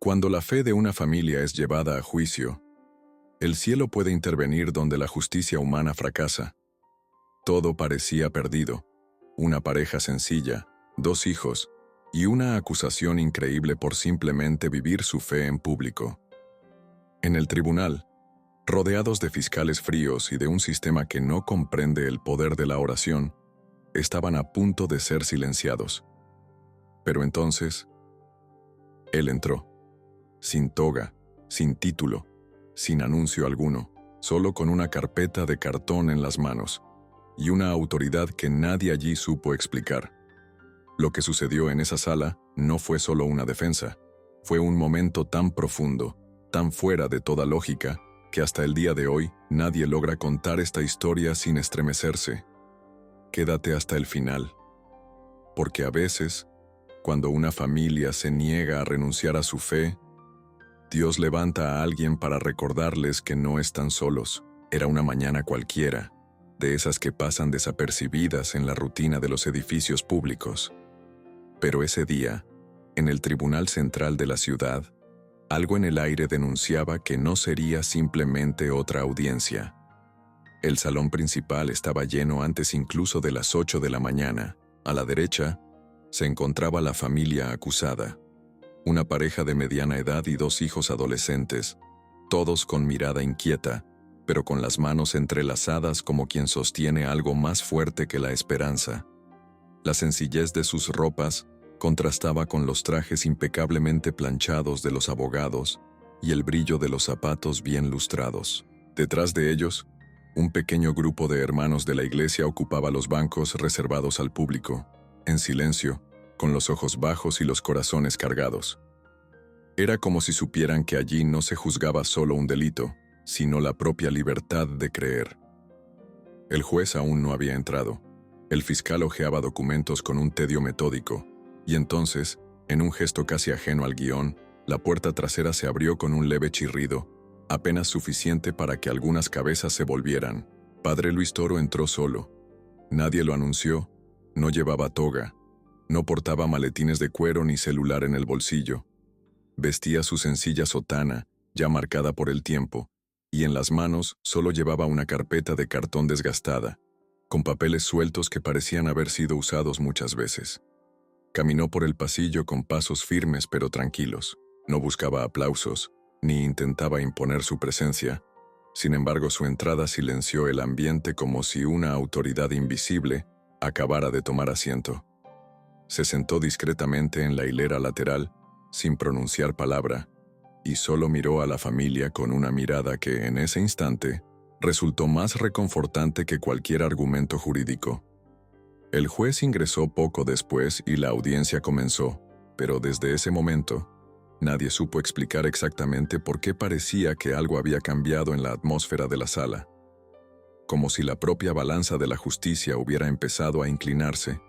Cuando la fe de una familia es llevada a juicio, el cielo puede intervenir donde la justicia humana fracasa. Todo parecía perdido. Una pareja sencilla, 2 hijos, y una acusación increíble por simplemente vivir su fe en público. En el tribunal, rodeados de fiscales fríos y de un sistema que no comprende el poder de la oración, estaban a punto de ser silenciados. Pero entonces, él entró, sin toga, sin título, sin anuncio alguno, solo con una carpeta de cartón en las manos, y una autoridad que nadie allí supo explicar. Lo que sucedió en esa sala no fue solo una defensa, fue un momento tan profundo, tan fuera de toda lógica, que hasta el día de hoy nadie logra contar esta historia sin estremecerse. Quédate hasta el final. Porque a veces, cuando una familia se niega a renunciar a su fe, Dios levanta a alguien para recordarles que no están solos. Era una mañana cualquiera, de esas que pasan desapercibidas en la rutina de los edificios públicos. Pero ese día, en el Tribunal Central de la ciudad, algo en el aire denunciaba que no sería simplemente otra audiencia. El salón principal estaba lleno antes incluso de las 8 de la mañana. A la derecha, se encontraba la familia acusada. Una pareja de mediana edad y 2 hijos adolescentes, todos con mirada inquieta, pero con las manos entrelazadas como quien sostiene algo más fuerte que la esperanza. La sencillez de sus ropas contrastaba con los trajes impecablemente planchados de los abogados y el brillo de los zapatos bien lustrados. Detrás de ellos, un pequeño grupo de hermanos de la iglesia ocupaba los bancos reservados al público, en silencio, con los ojos bajos y los corazones cargados. Era como si supieran que allí no se juzgaba solo un delito, sino la propia libertad de creer. El juez aún no había entrado. El fiscal hojeaba documentos con un tedio metódico, y entonces, en un gesto casi ajeno al guión, la puerta trasera se abrió con un leve chirrido, apenas suficiente para que algunas cabezas se volvieran. Padre Luis Toro entró solo. Nadie lo anunció, no llevaba toga, no portaba maletines de cuero ni celular en el bolsillo. Vestía su sencilla sotana, ya marcada por el tiempo, y en las manos solo llevaba una carpeta de cartón desgastada, con papeles sueltos que parecían haber sido usados muchas veces. Caminó por el pasillo con pasos firmes pero tranquilos. No buscaba aplausos, ni intentaba imponer su presencia. Sin embargo, su entrada silenció el ambiente como si una autoridad invisible acabara de tomar asiento. Se sentó discretamente en la hilera lateral, sin pronunciar palabra, y solo miró a la familia con una mirada que, en ese instante, resultó más reconfortante que cualquier argumento jurídico. El juez ingresó poco después y la audiencia comenzó, pero desde ese momento, nadie supo explicar exactamente por qué parecía que algo había cambiado en la atmósfera de la sala. Como si la propia balanza de la justicia hubiera empezado a inclinarse,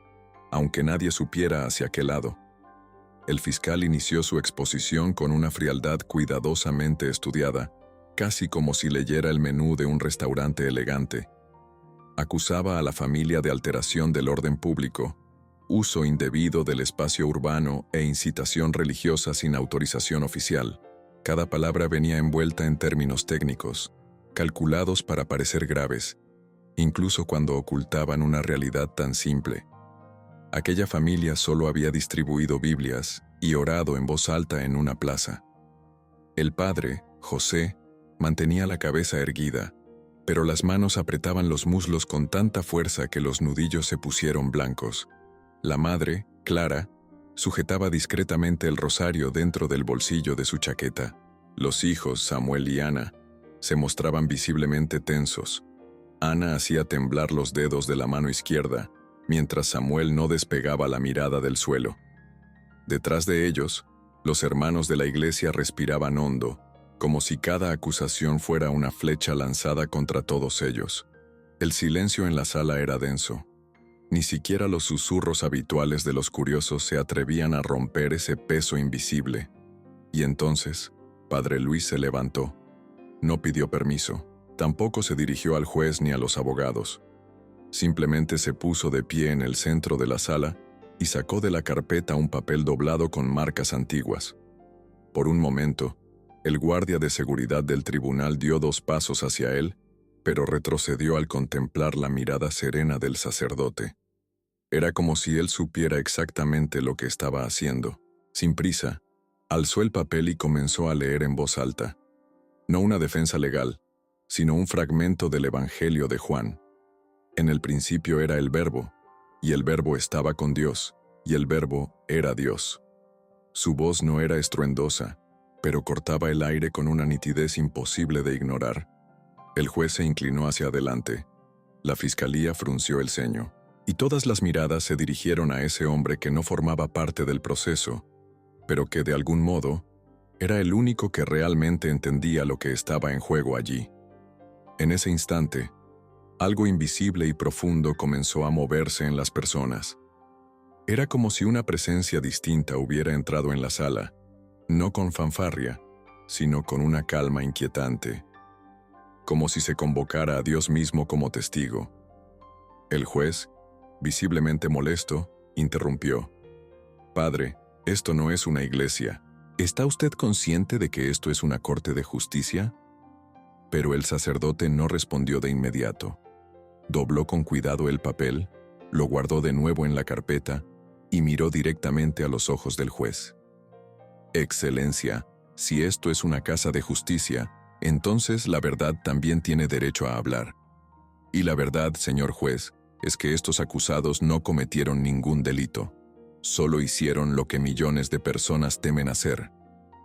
aunque nadie supiera hacia qué lado. El fiscal inició su exposición con una frialdad cuidadosamente estudiada, casi como si leyera el menú de un restaurante elegante. Acusaba a la familia de alteración del orden público, uso indebido del espacio urbano e incitación religiosa sin autorización oficial. Cada palabra venía envuelta en términos técnicos, calculados para parecer graves, incluso cuando ocultaban una realidad tan simple. Aquella familia solo había distribuido Biblias y orado en voz alta en una plaza. El padre, José, mantenía la cabeza erguida, pero las manos apretaban los muslos con tanta fuerza que los nudillos se pusieron blancos. La madre, Clara, sujetaba discretamente el rosario dentro del bolsillo de su chaqueta. Los hijos, Samuel y Ana, se mostraban visiblemente tensos. Ana hacía temblar los dedos de la mano izquierda, mientras Samuel no despegaba la mirada del suelo. Detrás de ellos, los hermanos de la iglesia respiraban hondo, como si cada acusación fuera una flecha lanzada contra todos ellos. El silencio en la sala era denso. Ni siquiera los susurros habituales de los curiosos se atrevían a romper ese peso invisible. Y entonces, Padre Luis se levantó. No pidió permiso, tampoco se dirigió al juez ni a los abogados. Simplemente se puso de pie en el centro de la sala y sacó de la carpeta un papel doblado con marcas antiguas. Por un momento, el guardia de seguridad del tribunal dio 2 pasos hacia él, pero retrocedió al contemplar la mirada serena del sacerdote. Era como si él supiera exactamente lo que estaba haciendo. Sin prisa, alzó el papel y comenzó a leer en voz alta. No una defensa legal, sino un fragmento del Evangelio de Juan. En el principio era el Verbo, y el Verbo estaba con Dios, y el Verbo era Dios. Su voz no era estruendosa, pero cortaba el aire con una nitidez imposible de ignorar. El juez se inclinó hacia adelante. La fiscalía frunció el ceño, y todas las miradas se dirigieron a ese hombre que no formaba parte del proceso, pero que de algún modo era el único que realmente entendía lo que estaba en juego allí. En ese instante, algo invisible y profundo comenzó a moverse en las personas. Era como si una presencia distinta hubiera entrado en la sala, no con fanfarria, sino con una calma inquietante, como si se convocara a Dios mismo como testigo. El juez, visiblemente molesto, interrumpió. «Padre, esto no es una iglesia. ¿Está usted consciente de que esto es una corte de justicia?» Pero el sacerdote no respondió de inmediato. Dobló con cuidado el papel, lo guardó de nuevo en la carpeta y miró directamente a los ojos del juez. «Excelencia, si esto es una casa de justicia, entonces la verdad también tiene derecho a hablar. Y la verdad, señor juez, es que estos acusados no cometieron ningún delito. Solo hicieron lo que millones de personas temen hacer: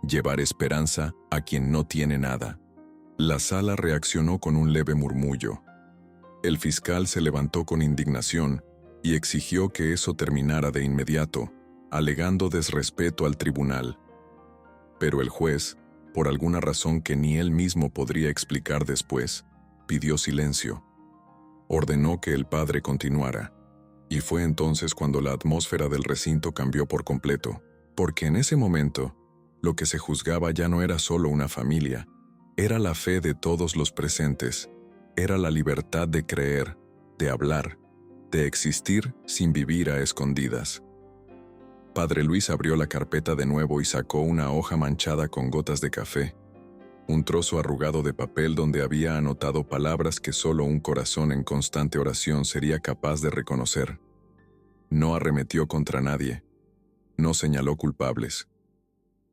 llevar esperanza a quien no tiene nada». La sala reaccionó con un leve murmullo. El fiscal se levantó con indignación y exigió que eso terminara de inmediato, alegando desrespeto al tribunal. Pero el juez, por alguna razón que ni él mismo podría explicar después, pidió silencio. Ordenó que el padre continuara, y fue entonces cuando la atmósfera del recinto cambió por completo, porque en ese momento, lo que se juzgaba ya no era solo una familia, era la fe de todos los presentes, era la libertad de creer, de hablar, de existir sin vivir a escondidas. Padre Luis abrió la carpeta de nuevo y sacó una hoja manchada con gotas de café, un trozo arrugado de papel donde había anotado palabras que solo un corazón en constante oración sería capaz de reconocer. No arremetió contra nadie, no señaló culpables.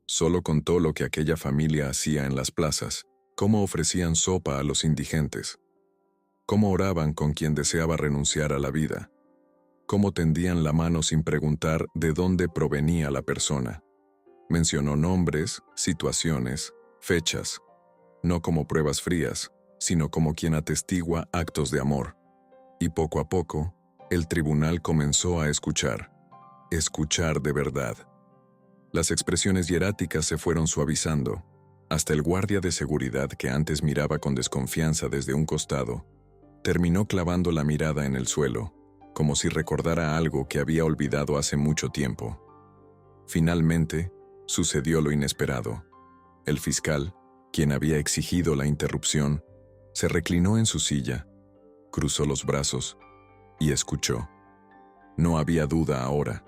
Solo contó lo que aquella familia hacía en las plazas, cómo ofrecían sopa a los indigentes, cómo oraban con quien deseaba renunciar a la vida, cómo tendían la mano sin preguntar de dónde provenía la persona. Mencionó nombres, situaciones, fechas, no como pruebas frías, sino como quien atestigua actos de amor. Y poco a poco, el tribunal comenzó a escuchar de verdad. Las expresiones hieráticas se fueron suavizando. Hasta el guardia de seguridad, que antes miraba con desconfianza desde un costado, terminó clavando la mirada en el suelo, como si recordara algo que había olvidado hace mucho tiempo. Finalmente, sucedió lo inesperado. El fiscal, quien había exigido la interrupción, se reclinó en su silla, cruzó los brazos y escuchó. No había duda ahora.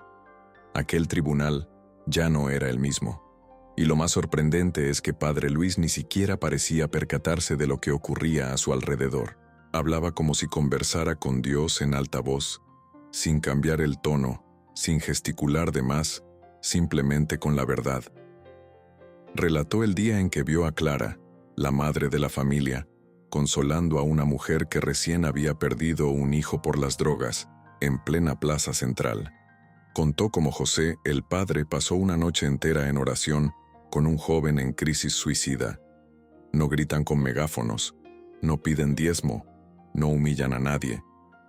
Aquel tribunal ya no era el mismo. Y lo más sorprendente es que Padre Luis ni siquiera parecía percatarse de lo que ocurría a su alrededor. Hablaba como si conversara con Dios en alta voz, sin cambiar el tono, sin gesticular de más, simplemente con la verdad. Relató el día en que vio a Clara, la madre de la familia, consolando a una mujer que recién había perdido un hijo por las drogas, en plena plaza central. Contó cómo José, el padre, pasó una noche entera en oración con un joven en crisis suicida. No gritan con megáfonos, no piden diezmo, no humillan a nadie,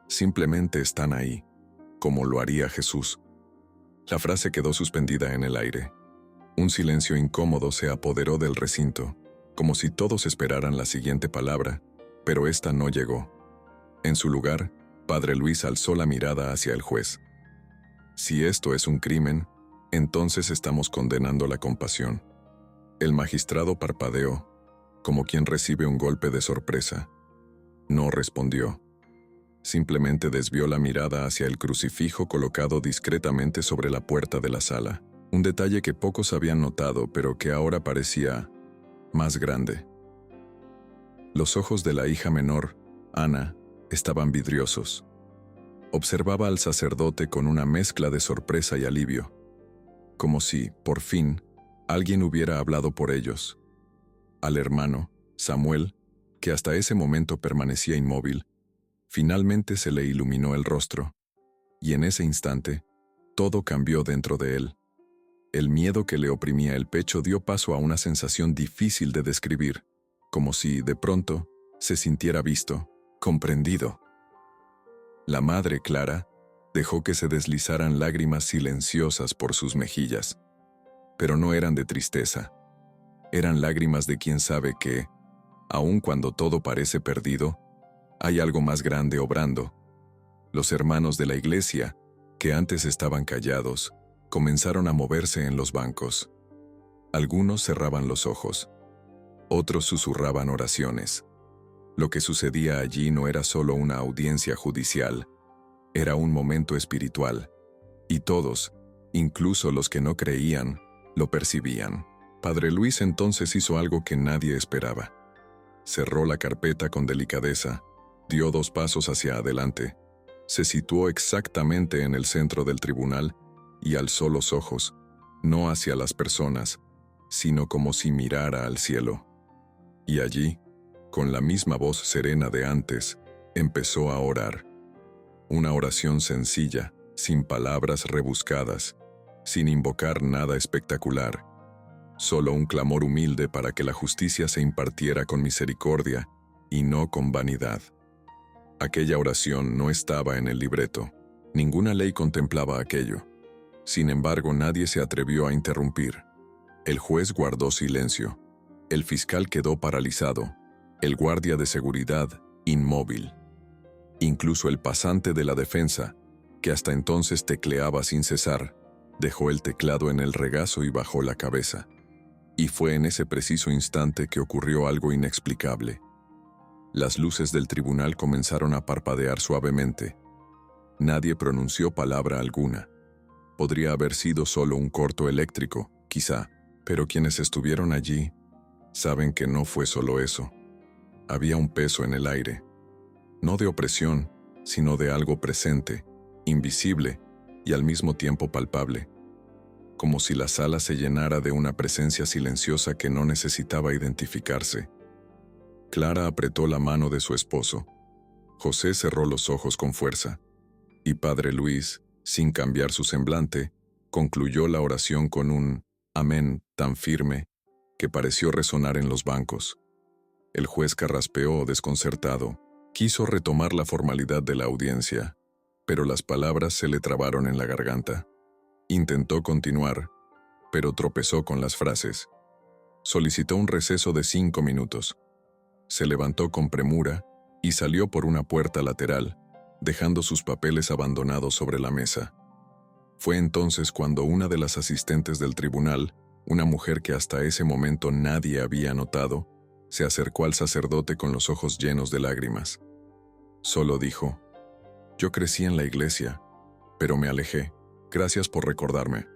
simplemente están ahí, como lo haría Jesús. La frase quedó suspendida en el aire. Un silencio incómodo se apoderó del recinto, como si todos esperaran la siguiente palabra, pero esta no llegó. En su lugar, Padre Luis alzó la mirada hacia el juez. Si esto es un crimen, entonces estamos condenando la compasión. El magistrado parpadeó, como quien recibe un golpe de sorpresa. No respondió. Simplemente desvió la mirada hacia el crucifijo colocado discretamente sobre la puerta de la sala. Un detalle que pocos habían notado, pero que ahora parecía más grande. Los ojos de la hija menor, Ana, estaban vidriosos. Observaba al sacerdote con una mezcla de sorpresa y alivio, como si, por fin, alguien hubiera hablado por ellos. Al hermano, Samuel, que hasta ese momento permanecía inmóvil, finalmente se le iluminó el rostro, y en ese instante, todo cambió dentro de él. El miedo que le oprimía el pecho dio paso a una sensación difícil de describir, como si, de pronto, se sintiera visto, comprendido. La madre, Clara, dejó que se deslizaran lágrimas silenciosas por sus mejillas, pero no eran de tristeza. Eran lágrimas de quien sabe que, aun cuando todo parece perdido, hay algo más grande obrando. Los hermanos de la iglesia, que antes estaban callados, comenzaron a moverse en los bancos. Algunos cerraban los ojos. Otros susurraban oraciones. Lo que sucedía allí no era solo una audiencia judicial, era un momento espiritual, y todos, incluso los que no creían, lo percibían. Padre Luis entonces hizo algo que nadie esperaba. Cerró la carpeta con delicadeza, dio 2 pasos hacia adelante, se situó exactamente en el centro del tribunal y alzó los ojos, no hacia las personas, sino como si mirara al cielo. Y allí, con la misma voz serena de antes, empezó a orar. Una oración sencilla, sin palabras rebuscadas, sin invocar nada espectacular, solo un clamor humilde para que la justicia se impartiera con misericordia y no con vanidad. Aquella oración no estaba en el libreto, ninguna ley contemplaba aquello. Sin embargo, nadie se atrevió a interrumpir. El juez guardó silencio, el fiscal quedó paralizado, el guardia de seguridad inmóvil. Incluso el pasante de la defensa, que hasta entonces tecleaba sin cesar, dejó el teclado en el regazo y bajó la cabeza. Y fue en ese preciso instante que ocurrió algo inexplicable. Las luces del tribunal comenzaron a parpadear suavemente. Nadie pronunció palabra alguna. Podría haber sido solo un corto eléctrico, quizá, pero quienes estuvieron allí saben que no fue solo eso. Había un peso en el aire, no de opresión, sino de algo presente, invisible y al mismo tiempo palpable, como si la sala se llenara de una presencia silenciosa que no necesitaba identificarse. Clara apretó la mano de su esposo. José cerró los ojos con fuerza, y Padre Luis, sin cambiar su semblante, concluyó la oración con un amén tan firme que pareció resonar en los bancos. El juez carraspeó desconcertado. Quiso retomar la formalidad de la audiencia, pero las palabras se le trabaron en la garganta. Intentó continuar, pero tropezó con las frases. Solicitó un receso de 5 minutos. Se levantó con premura y salió por una puerta lateral, dejando sus papeles abandonados sobre la mesa. Fue entonces cuando una de las asistentes del tribunal, una mujer que hasta ese momento nadie había notado, se acercó al sacerdote con los ojos llenos de lágrimas. Solo dijo: «Yo crecí en la iglesia, pero me alejé. Gracias por recordarme».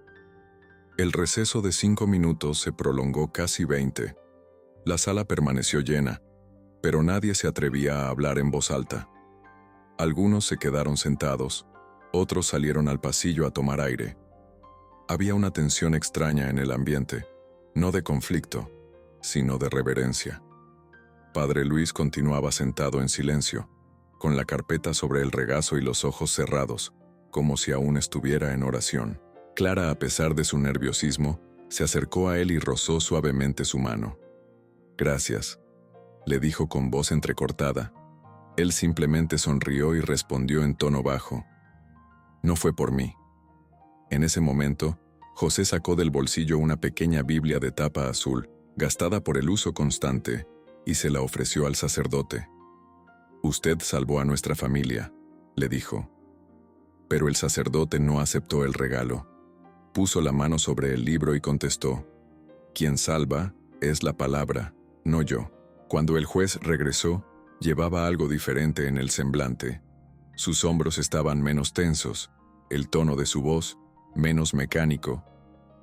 El receso de 5 minutos se prolongó casi 20. La sala permaneció llena, pero nadie se atrevía a hablar en voz alta. Algunos se quedaron sentados, otros salieron al pasillo a tomar aire. Había una tensión extraña en el ambiente, no de conflicto, sino de reverencia. Padre Luis continuaba sentado en silencio, con la carpeta sobre el regazo y los ojos cerrados, como si aún estuviera en oración. Clara, a pesar de su nerviosismo, se acercó a él y rozó suavemente su mano. «Gracias», le dijo con voz entrecortada. Él simplemente sonrió y respondió en tono bajo: «No fue por mí». En ese momento, José sacó del bolsillo una pequeña Biblia de tapa azul, gastada por el uso constante, y se la ofreció al sacerdote. «Usted salvó a nuestra familia», le dijo. Pero el sacerdote no aceptó el regalo. Puso la mano sobre el libro y contestó: «Quien salva es la palabra, no yo». Cuando el juez regresó, llevaba algo diferente en el semblante. Sus hombros estaban menos tensos, el tono de su voz menos mecánico.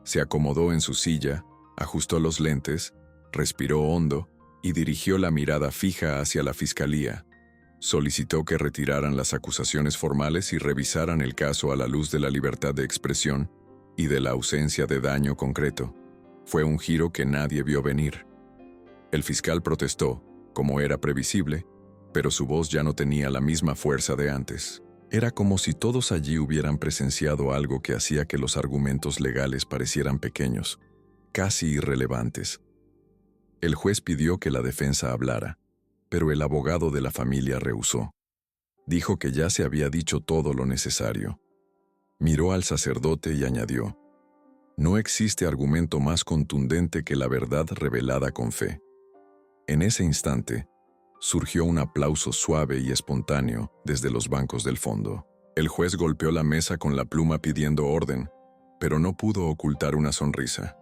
Se acomodó en su silla, ajustó los lentes, respiró hondo y dirigió la mirada fija hacia la fiscalía. Solicitó que retiraran las acusaciones formales y revisaran el caso a la luz de la libertad de expresión y de la ausencia de daño concreto. Fue un giro que nadie vio venir. El fiscal protestó, como era previsible, pero su voz ya no tenía la misma fuerza de antes. Era como si todos allí hubieran presenciado algo que hacía que los argumentos legales parecieran pequeños, casi irrelevantes. El juez pidió que la defensa hablara, pero el abogado de la familia rehusó. Dijo que ya se había dicho todo lo necesario. Miró al sacerdote y añadió: «No existe argumento más contundente que la verdad revelada con fe». En ese instante, surgió un aplauso suave y espontáneo desde los bancos del fondo. El juez golpeó la mesa con la pluma pidiendo orden, pero no pudo ocultar una sonrisa.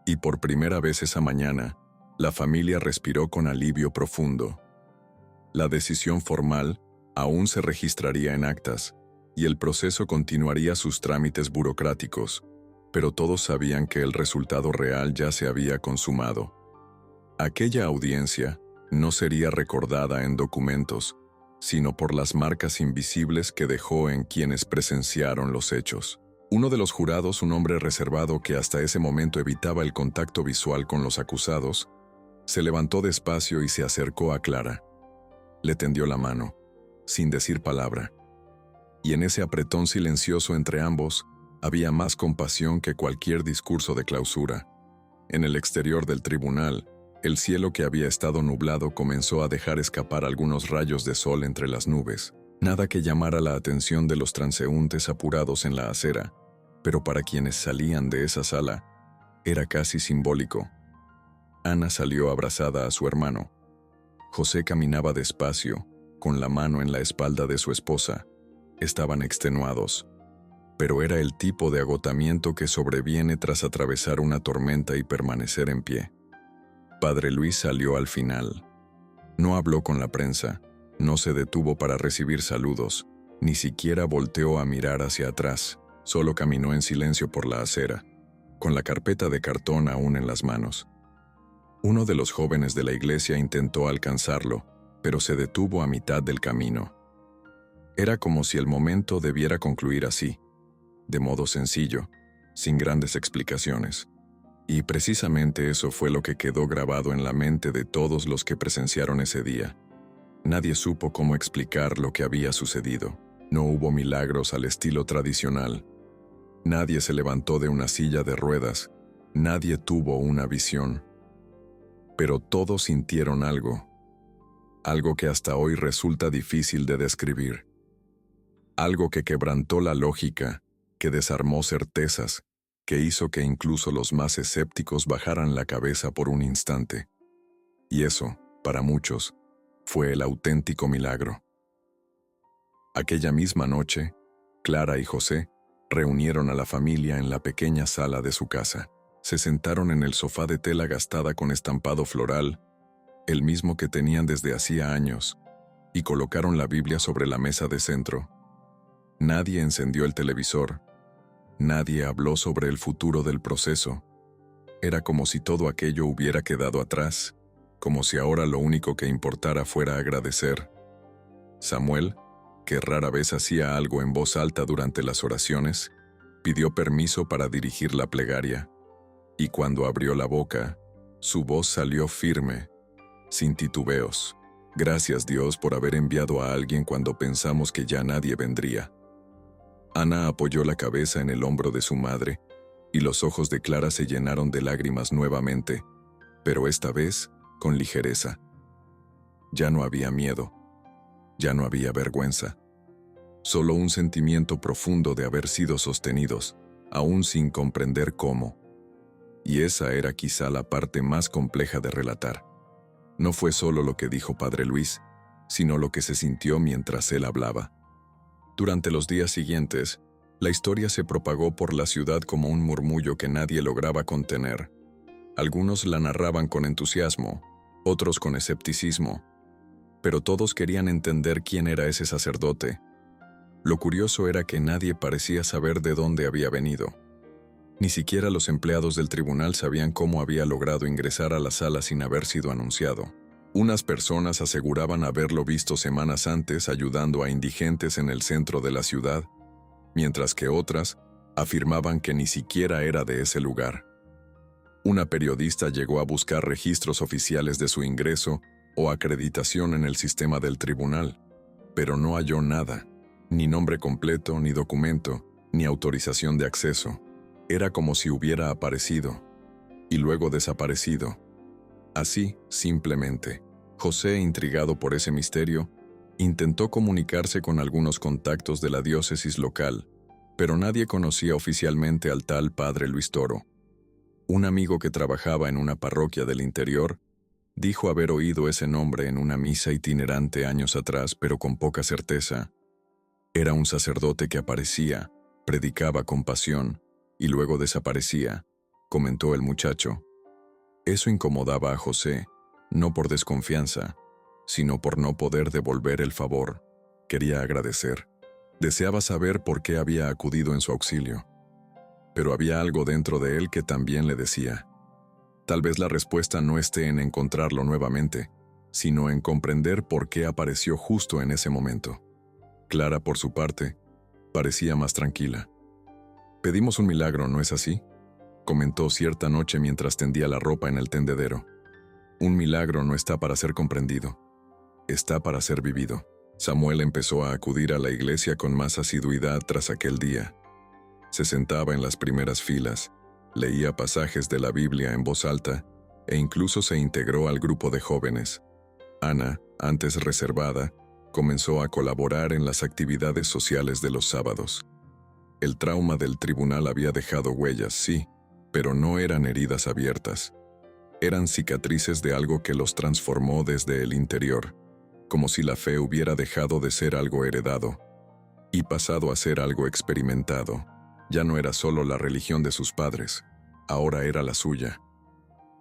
Y por primera vez esa mañana, la familia respiró con alivio profundo. La decisión formal aún se registraría en actas, y el proceso continuaría sus trámites burocráticos, pero todos sabían que el resultado real ya se había consumado. Aquella audiencia no sería recordada en documentos, sino por las marcas invisibles que dejó en quienes presenciaron los hechos. Uno de los jurados, un hombre reservado que hasta ese momento evitaba el contacto visual con los acusados, se levantó despacio y se acercó a Clara. Le tendió la mano, sin decir palabra. Y en ese apretón silencioso entre ambos, había más compasión que cualquier discurso de clausura. En el exterior del tribunal, el cielo que había estado nublado comenzó a dejar escapar algunos rayos de sol entre las nubes. Nada que llamara la atención de los transeúntes apurados en la acera, pero para quienes salían de esa sala, era casi simbólico. Ana salió abrazada a su hermano. José caminaba despacio, con la mano en la espalda de su esposa. Estaban extenuados, pero era el tipo de agotamiento que sobreviene tras atravesar una tormenta y permanecer en pie. Padre Luis salió al final. No habló con la prensa, no se detuvo para recibir saludos, ni siquiera volteó a mirar hacia atrás, solo caminó en silencio por la acera, con la carpeta de cartón aún en las manos. Uno de los jóvenes de la iglesia intentó alcanzarlo, pero se detuvo a mitad del camino. Era como si el momento debiera concluir así, de modo sencillo, sin grandes explicaciones. Y precisamente eso fue lo que quedó grabado en la mente de todos los que presenciaron ese día. Nadie supo cómo explicar lo que había sucedido. No hubo milagros al estilo tradicional. Nadie se levantó de una silla de ruedas. Nadie tuvo una visión. Pero todos sintieron algo. Algo que hasta hoy resulta difícil de describir. Algo que quebrantó la lógica, que desarmó certezas, que hizo que incluso los más escépticos bajaran la cabeza por un instante. Y eso, para muchos, fue el auténtico milagro. Aquella misma noche, Clara y José reunieron a la familia en la pequeña sala de su casa. Se sentaron en el sofá de tela gastada con estampado floral, el mismo que tenían desde hacía años, y colocaron la Biblia sobre la mesa de centro. Nadie encendió el televisor. Nadie habló sobre el futuro del proceso. Era como si todo aquello hubiera quedado atrás, como si ahora lo único que importara fuera agradecer. Samuel, que rara vez hacía algo en voz alta durante las oraciones, pidió permiso para dirigir la plegaria, y cuando abrió la boca, su voz salió firme, sin titubeos. Gracias Dios por haber enviado a alguien cuando pensamos que ya nadie vendría. Ana apoyó la cabeza en el hombro de su madre, y los ojos de Clara se llenaron de lágrimas nuevamente, pero esta vez con ligereza. Ya no había miedo, ya no había vergüenza, solo un sentimiento profundo de haber sido sostenidos, aún sin comprender cómo. Y esa era quizá la parte más compleja de relatar. No fue solo lo que dijo Padre Luis, sino lo que se sintió mientras él hablaba. Durante los días siguientes, la historia se propagó por la ciudad como un murmullo que nadie lograba contener. Algunos la narraban con entusiasmo, otros con escepticismo, pero todos querían entender quién era ese sacerdote. Lo curioso era que nadie parecía saber de dónde había venido. Ni siquiera los empleados del tribunal sabían cómo había logrado ingresar a la sala sin haber sido anunciado. Unas personas aseguraban haberlo visto semanas antes ayudando a indigentes en el centro de la ciudad, mientras que otras afirmaban que ni siquiera era de ese lugar. Una periodista llegó a buscar registros oficiales de su ingreso o acreditación en el sistema del tribunal, pero no halló nada, ni nombre completo, ni documento, ni autorización de acceso. Era como si hubiera aparecido y luego desaparecido. Así, simplemente. José, intrigado por ese misterio, intentó comunicarse con algunos contactos de la diócesis local, pero nadie conocía oficialmente al tal padre Luis Toro. Un amigo que trabajaba en una parroquia del interior dijo haber oído ese nombre en una misa itinerante años atrás, pero con poca certeza. Era un sacerdote que aparecía, predicaba con pasión, y luego desaparecía, comentó el muchacho. Eso incomodaba a José, no por desconfianza, sino por no poder devolver el favor. Quería agradecer. Deseaba saber por qué había acudido en su auxilio. Pero había algo dentro de él que también le decía: tal vez la respuesta no esté en encontrarlo nuevamente, sino en comprender por qué apareció justo en ese momento. Clara, por su parte, parecía más tranquila. «Pedimos un milagro, ¿no es así?», comentó cierta noche mientras tendía la ropa en el tendedero. Un milagro no está para ser comprendido, está para ser vivido. Samuel empezó a acudir a la iglesia con más asiduidad tras aquel día. Se sentaba en las primeras filas, leía pasajes de la Biblia en voz alta e incluso se integró al grupo de jóvenes. Ana, antes reservada, comenzó a colaborar en las actividades sociales de los sábados. El trauma del tribunal había dejado huellas, sí, pero no eran heridas abiertas. Eran cicatrices de algo que los transformó desde el interior, como si la fe hubiera dejado de ser algo heredado y pasado a ser algo experimentado. Ya no era solo la religión de sus padres, ahora era la suya.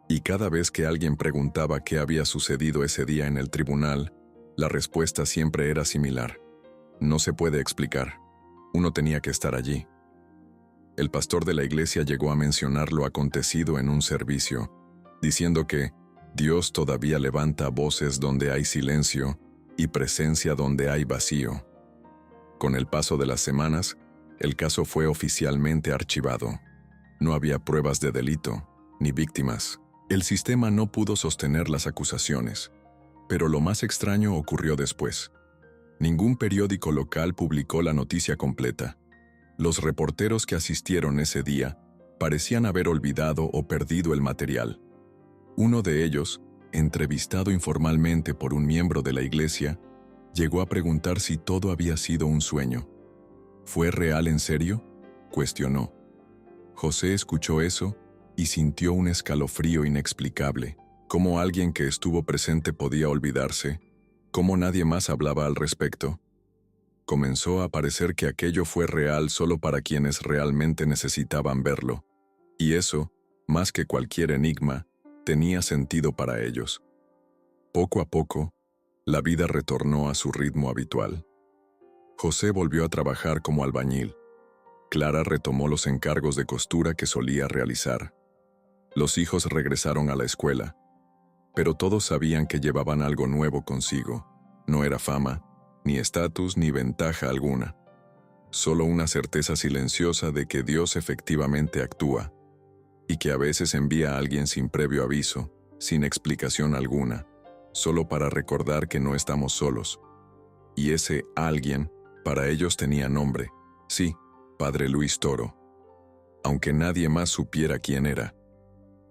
Y cada vez que alguien preguntaba qué había sucedido ese día en el tribunal, la respuesta siempre era similar: no se puede explicar. Uno tenía que estar allí. El pastor de la iglesia llegó a mencionar lo acontecido en un servicio, diciendo que Dios todavía levanta voces donde hay silencio y presencia donde hay vacío. Con el paso de las semanas, el caso fue oficialmente archivado. No había pruebas de delito, ni víctimas. El sistema no pudo sostener las acusaciones. Pero lo más extraño ocurrió después. Ningún periódico local publicó la noticia completa. Los reporteros que asistieron ese día parecían haber olvidado o perdido el material. Uno de ellos, entrevistado informalmente por un miembro de la iglesia, llegó a preguntar si todo había sido un sueño. ¿Fue real en serio?, cuestionó. José escuchó eso y sintió un escalofrío inexplicable. ¿Cómo alguien que estuvo presente podía olvidarse? ¿Cómo nadie más hablaba al respecto? Comenzó a parecer que aquello fue real solo para quienes realmente necesitaban verlo. Y eso, más que cualquier enigma, tenía sentido para ellos. Poco a poco, la vida retornó a su ritmo habitual. José volvió a trabajar como albañil. Clara retomó los encargos de costura que solía realizar. Los hijos regresaron a la escuela, pero todos sabían que llevaban algo nuevo consigo. No era fama, ni estatus, ni ventaja alguna. Solo una certeza silenciosa de que Dios efectivamente actúa, y que a veces envía a alguien sin previo aviso, sin explicación alguna, solo para recordar que no estamos solos. Y ese alguien, para ellos tenía nombre. Sí, Padre Luis Toro. Aunque nadie más supiera quién era.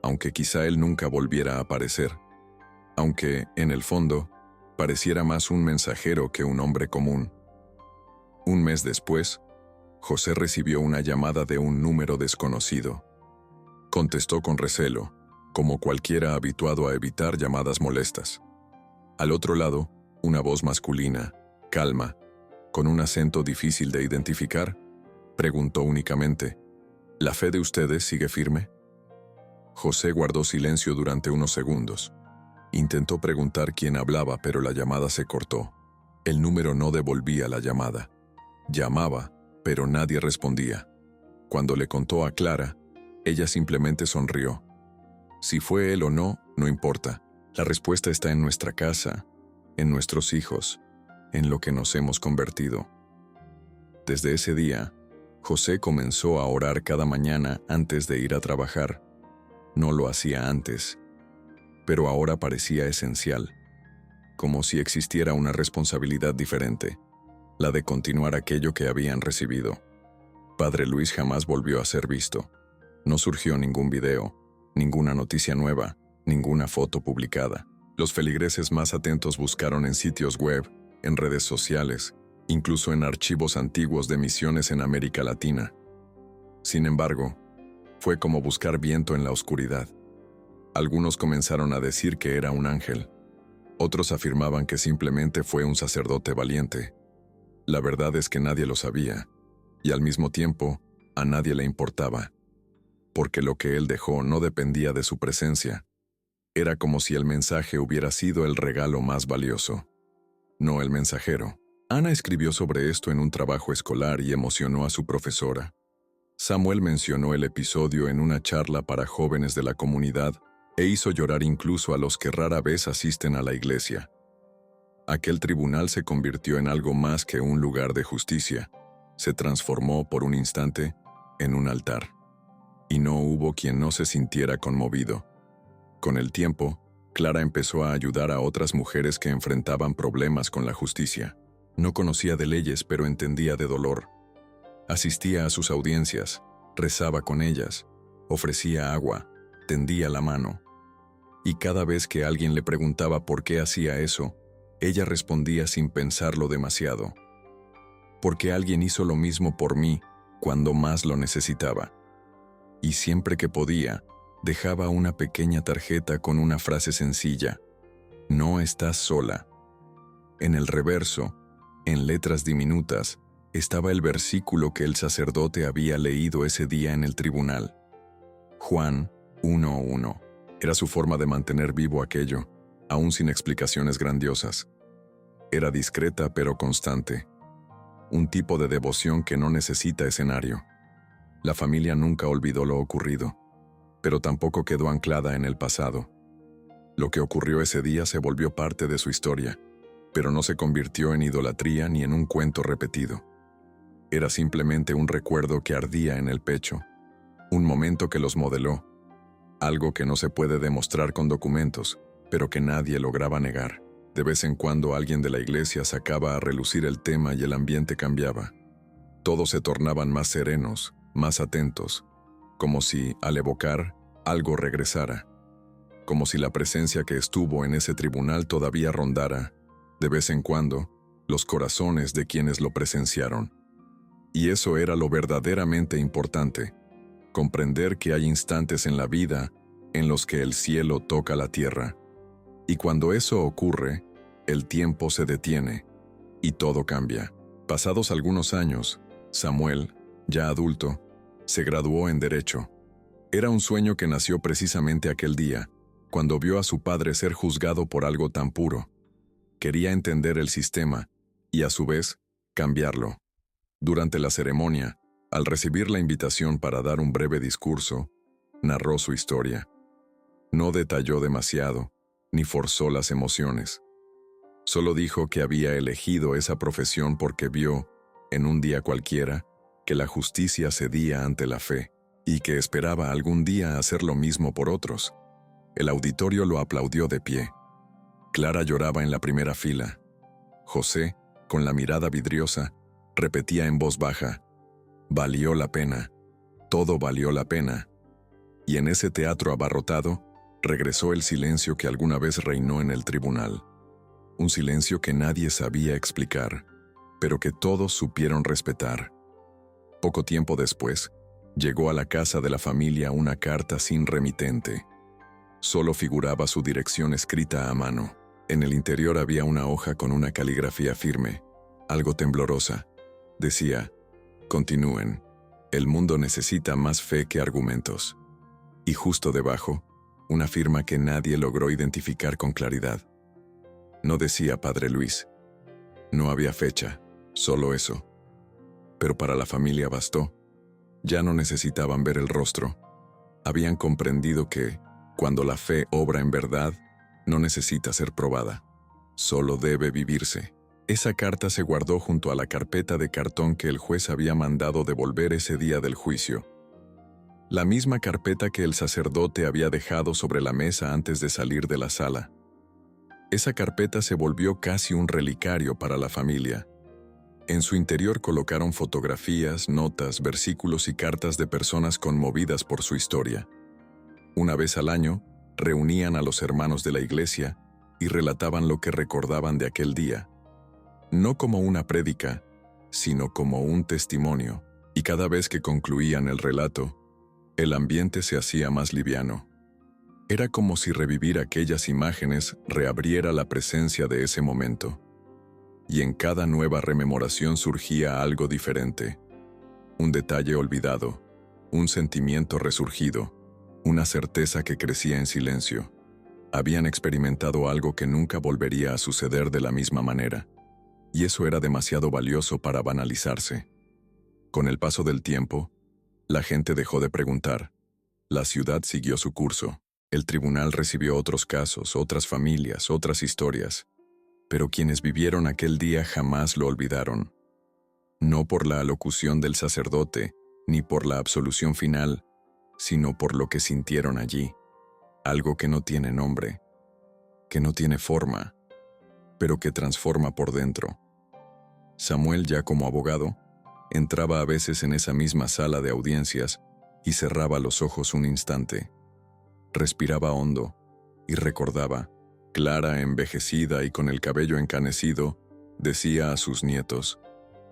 Aunque quizá él nunca volviera a aparecer. Aunque, en el fondo, pareciera más un mensajero que un hombre común. Un mes después, José recibió una llamada de un número desconocido. Contestó con recelo, como cualquiera habituado a evitar llamadas molestas. Al otro lado, una voz masculina, calma, con un acento difícil de identificar, preguntó únicamente: ¿La fe de ustedes sigue firme? José guardó silencio durante unos segundos. Intentó preguntar quién hablaba, pero la llamada se cortó. El número no devolvía la llamada. Llamaba, pero nadie respondía. Cuando le contó a Clara, Ella simplemente sonrió. Si fue él o no, no importa. La respuesta está en nuestra casa, en nuestros hijos, en lo que nos hemos convertido. Desde ese día, José comenzó a orar cada mañana antes de ir a trabajar. No lo hacía antes, pero ahora parecía esencial, como si existiera una responsabilidad diferente, la de continuar aquello que habían recibido. Padre Luis jamás volvió a ser visto. No surgió ningún video, ninguna noticia nueva, ninguna foto publicada. Los feligreses más atentos buscaron en sitios web, en redes sociales, incluso en archivos antiguos de misiones en América Latina. Sin embargo, fue como buscar viento en la oscuridad. Algunos comenzaron a decir que era un ángel. Otros afirmaban que simplemente fue un sacerdote valiente. La verdad es que nadie lo sabía, y al mismo tiempo, a nadie le importaba, porque lo que él dejó no dependía de su presencia. Era como si el mensaje hubiera sido el regalo más valioso, no el mensajero. Ana escribió sobre esto en un trabajo escolar y emocionó a su profesora. Samuel mencionó el episodio en una charla para jóvenes de la comunidad e hizo llorar incluso a los que rara vez asisten a la iglesia. Aquel tribunal se convirtió en algo más que un lugar de justicia. Se transformó por un instante en un altar. Y no hubo quien no se sintiera conmovido. Con el tiempo, Clara empezó a ayudar a otras mujeres que enfrentaban problemas con la justicia. No conocía de leyes, pero entendía de dolor. Asistía a sus audiencias, rezaba con ellas, ofrecía agua, tendía la mano. Y cada vez que alguien le preguntaba por qué hacía eso, ella respondía sin pensarlo demasiado. Porque alguien hizo lo mismo por mí cuando más lo necesitaba. Y siempre que podía, dejaba una pequeña tarjeta con una frase sencilla: no estás sola. En el reverso, en letras diminutas, estaba el versículo que el sacerdote había leído ese día en el tribunal. Juan 1:1. Era su forma de mantener vivo aquello, aún sin explicaciones grandiosas. Era discreta pero constante. Un tipo de devoción que no necesita escenario. La familia nunca olvidó lo ocurrido, pero tampoco quedó anclada en el pasado. Lo que ocurrió ese día se volvió parte de su historia, pero no se convirtió en idolatría ni en un cuento repetido. Era simplemente un recuerdo que ardía en el pecho, un momento que los modeló, algo que no se puede demostrar con documentos, pero que nadie lograba negar. De vez en cuando alguien de la iglesia sacaba a relucir el tema y el ambiente cambiaba. Todos se tornaban más serenos, más atentos, como si, al evocar, algo regresara, como si la presencia que estuvo en ese tribunal todavía rondara, de vez en cuando, los corazones de quienes lo presenciaron. Y eso era lo verdaderamente importante, comprender que hay instantes en la vida en los que el cielo toca la tierra. Y cuando eso ocurre, el tiempo se detiene y todo cambia. Pasados algunos años, Samuel, ya adulto, se graduó en Derecho. Era un sueño que nació precisamente aquel día, cuando vio a su padre ser juzgado por algo tan puro. Quería entender el sistema y, a su vez, cambiarlo. Durante la ceremonia, al recibir la invitación para dar un breve discurso, narró su historia. No detalló demasiado, ni forzó las emociones. Solo dijo que había elegido esa profesión porque vio, en un día cualquiera, que la justicia cedía ante la fe, y que esperaba algún día hacer lo mismo por otros. El auditorio lo aplaudió de pie. Clara lloraba en la primera fila. José, con la mirada vidriosa, repetía en voz baja: «Valió la pena, todo valió la pena». Y en ese teatro abarrotado, regresó el silencio que alguna vez reinó en el tribunal. Un silencio que nadie sabía explicar, pero que todos supieron respetar. Poco tiempo después, llegó a la casa de la familia una carta sin remitente. Solo figuraba su dirección escrita a mano. En el interior había una hoja con una caligrafía firme, algo temblorosa. Decía: «Continúen. El mundo necesita más fe que argumentos». Y justo debajo, una firma que nadie logró identificar con claridad. No decía Padre Luis. No había fecha, solo eso. Pero para la familia bastó. Ya no necesitaban ver el rostro, Habían comprendido que, cuando la fe obra en verdad, no necesita ser probada, solo debe vivirse. Esa carta se guardó junto a la carpeta de cartón que el juez había mandado devolver ese día del juicio. La misma carpeta que el sacerdote había dejado sobre la mesa antes de salir de la sala. Esa carpeta se volvió casi un relicario para la familia. En su interior colocaron fotografías, notas, versículos y cartas de personas conmovidas por su historia. Una vez al año, reunían a los hermanos de la iglesia y relataban lo que recordaban de aquel día. No como una prédica, sino como un testimonio, y cada vez que concluían el relato, el ambiente se hacía más liviano. Era como si revivir aquellas imágenes reabriera la presencia de ese momento. Y en cada nueva rememoración surgía algo diferente. Un detalle olvidado, un sentimiento resurgido, una certeza que crecía en silencio. Habían experimentado algo que nunca volvería a suceder de la misma manera. Y eso era demasiado valioso para banalizarse. Con el paso del tiempo, la gente dejó de preguntar. La ciudad siguió su curso. El tribunal recibió otros casos, otras familias, otras historias. Pero quienes vivieron aquel día jamás lo olvidaron. No por la alocución del sacerdote, ni por la absolución final, sino por lo que sintieron allí. Algo que no tiene nombre, que no tiene forma, pero que transforma por dentro. Samuel, ya como abogado, entraba a veces en esa misma sala de audiencias y cerraba los ojos un instante. Respiraba hondo y recordaba. Clara, envejecida y con el cabello encanecido, decía a sus nietos: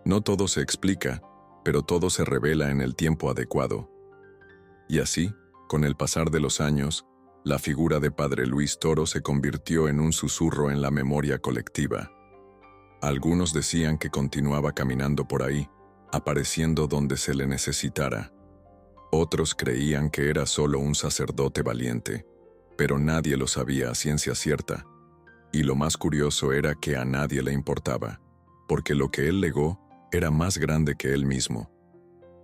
«No todo se explica, pero todo se revela en el tiempo adecuado». Y así, con el pasar de los años, la figura de Padre Luis Toro se convirtió en un susurro en la memoria colectiva. Algunos decían que continuaba caminando por ahí, apareciendo donde se le necesitara. Otros creían que era solo un sacerdote valiente, pero nadie lo sabía a ciencia cierta. Y lo más curioso era que a nadie le importaba, porque lo que él legó era más grande que él mismo.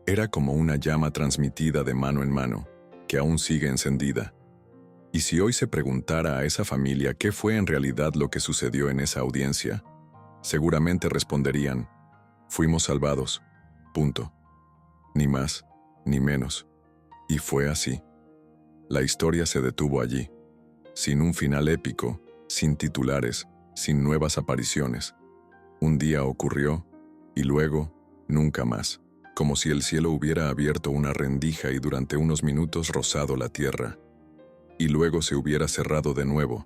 Era como una llama transmitida de mano en mano, que aún sigue encendida. Y si hoy se preguntara a esa familia qué fue en realidad lo que sucedió en esa audiencia, seguramente responderían: «Fuimos salvados. Punto. Ni más, ni menos». Y fue así. La historia se detuvo allí, sin un final épico, sin titulares, sin nuevas apariciones. Un día ocurrió, y luego, nunca más, como si el cielo hubiera abierto una rendija y durante unos minutos rozado la tierra, y luego se hubiera cerrado de nuevo,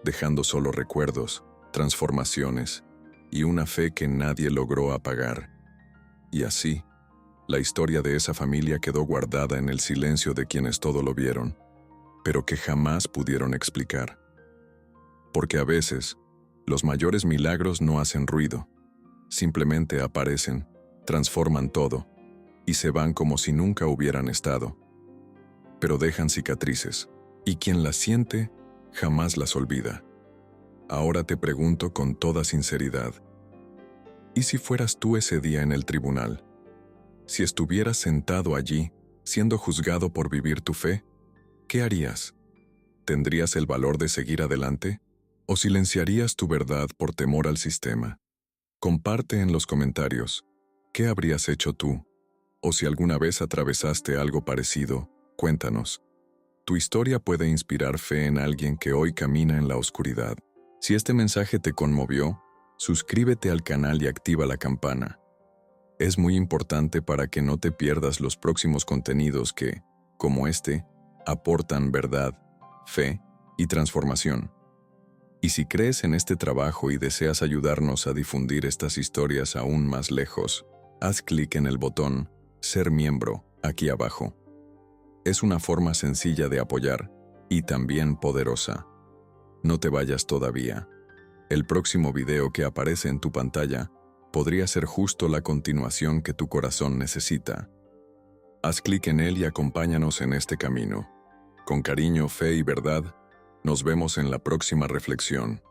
dejando solo recuerdos, transformaciones, y una fe que nadie logró apagar. Y así, la historia de esa familia quedó guardada en el silencio de quienes todo lo vieron, pero que jamás pudieron explicar. Porque a veces, los mayores milagros no hacen ruido, simplemente aparecen, transforman todo, y se van como si nunca hubieran estado. Pero dejan cicatrices, y quien las siente, jamás las olvida. Ahora te pregunto con toda sinceridad, ¿y si fueras tú ese día en el tribunal? Si estuvieras sentado allí, siendo juzgado por vivir tu fe, ¿qué harías? ¿Tendrías el valor de seguir adelante? ¿O silenciarías tu verdad por temor al sistema? Comparte en los comentarios, ¿qué habrías hecho tú? O si alguna vez atravesaste algo parecido, cuéntanos. Tu historia puede inspirar fe en alguien que hoy camina en la oscuridad. Si este mensaje te conmovió, suscríbete al canal y activa la campana. Es muy importante para que no te pierdas los próximos contenidos que, como este, aportan verdad, fe y transformación. Y si crees en este trabajo y deseas ayudarnos a difundir estas historias aún más lejos, haz clic en el botón «Ser miembro» aquí abajo. Es una forma sencilla de apoyar y también poderosa. No te vayas todavía. El próximo video que aparece en tu pantalla podría ser justo la continuación que tu corazón necesita. Haz clic en él y acompáñanos en este camino. Con cariño, fe y verdad, nos vemos en la próxima reflexión.